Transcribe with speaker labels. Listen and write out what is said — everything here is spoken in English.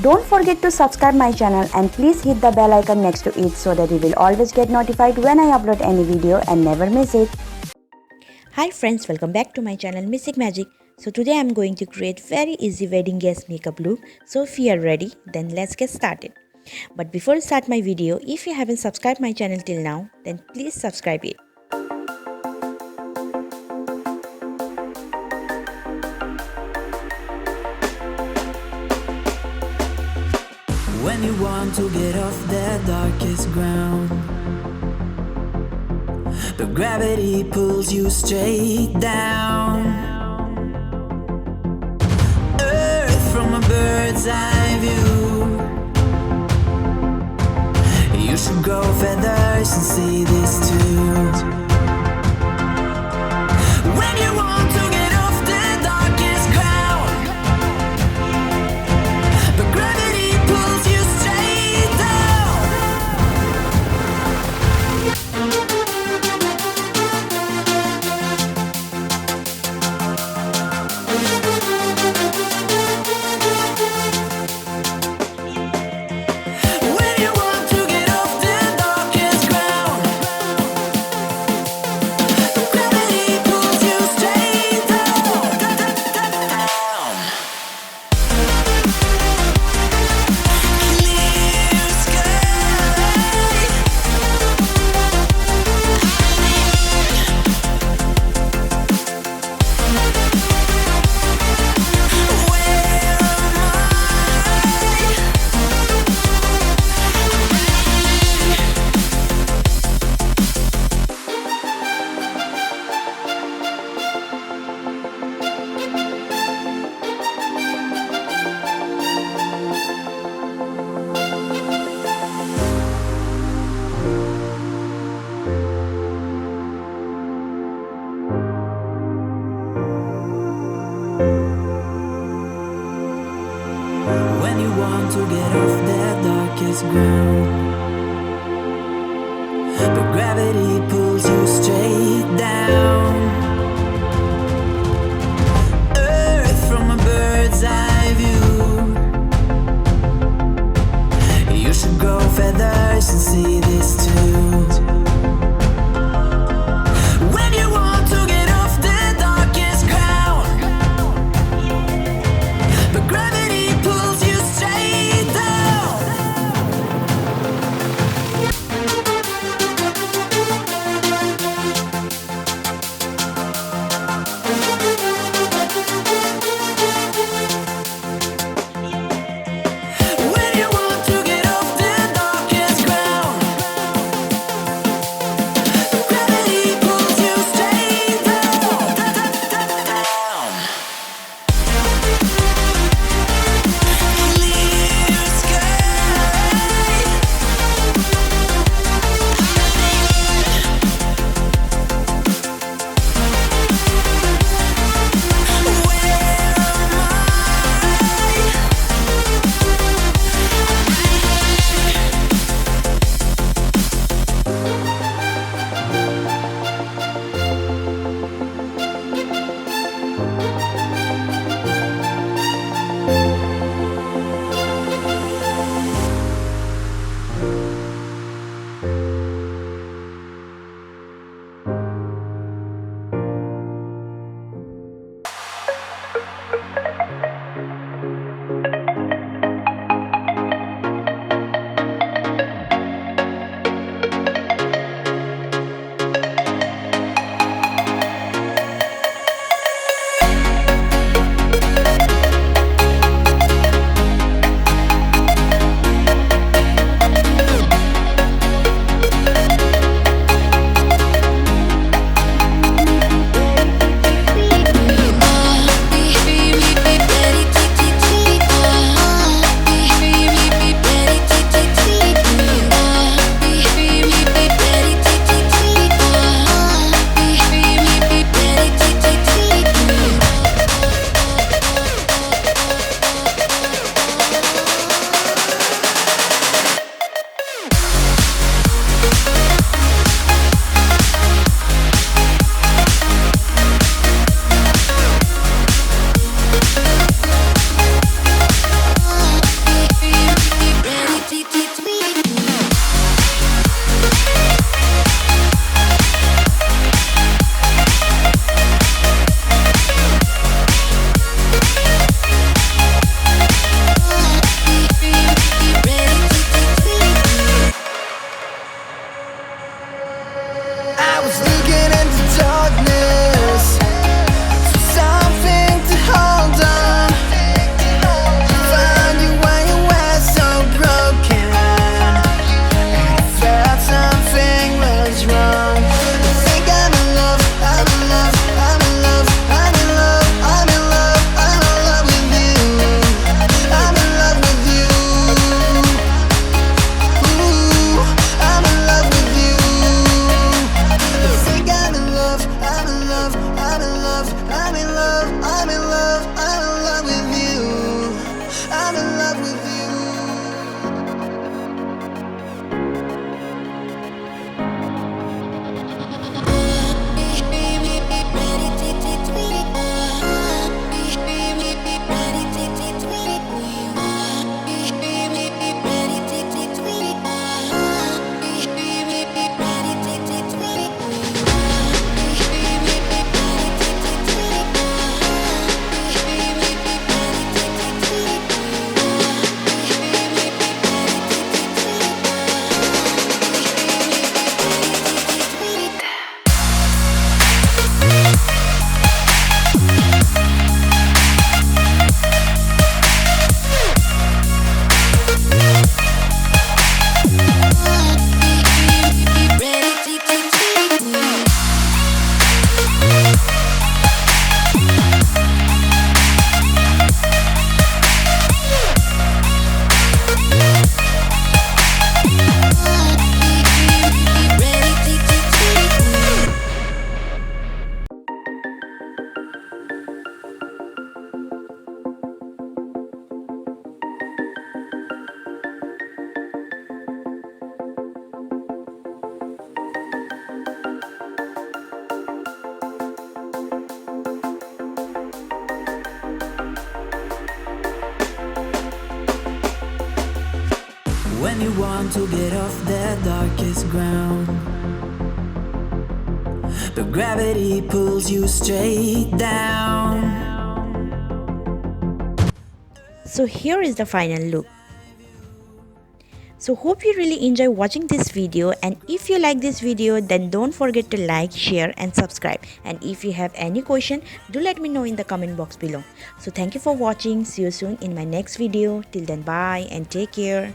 Speaker 1: Don't forget to subscribe my channel and please hit the bell icon next to it so that you will always get notified when I upload any video and never miss it.
Speaker 2: Hi friends, welcome back to my channel Mystique Magic. So today I'm going to create very easy wedding guest makeup look. So if you are ready, then let's get started. But before I start my video, if you haven't subscribed my channel till now, then please subscribe it.
Speaker 3: When you want to get off the darkest ground, but gravity pulls you straight down. Earth from a bird's eye view. You should grow feathers and see this too. When you want to get off the darkest ground, but gravity pulls you straight down. When you want to get off the darkest ground, but gravity pulls you straight down. Clear sky. Where When you want to get off the darkest ground, but gravity pulls you straight down. Earth from a bird's eye view. You should grow feathers and see this too. When you want to get off the darkest ground, but gravity pulls you straight down. When you want to get off the darkest ground, When you want to get off the darkest ground, but gravity pulls you straight down.
Speaker 2: So here is the final look. So hope you really enjoy watching this video, and if you like this video then don't forget to like, share and subscribe, and if you have any question do let me know in the comment box below. So thank you for watching. See you soon in my next video. Till then, bye and take care.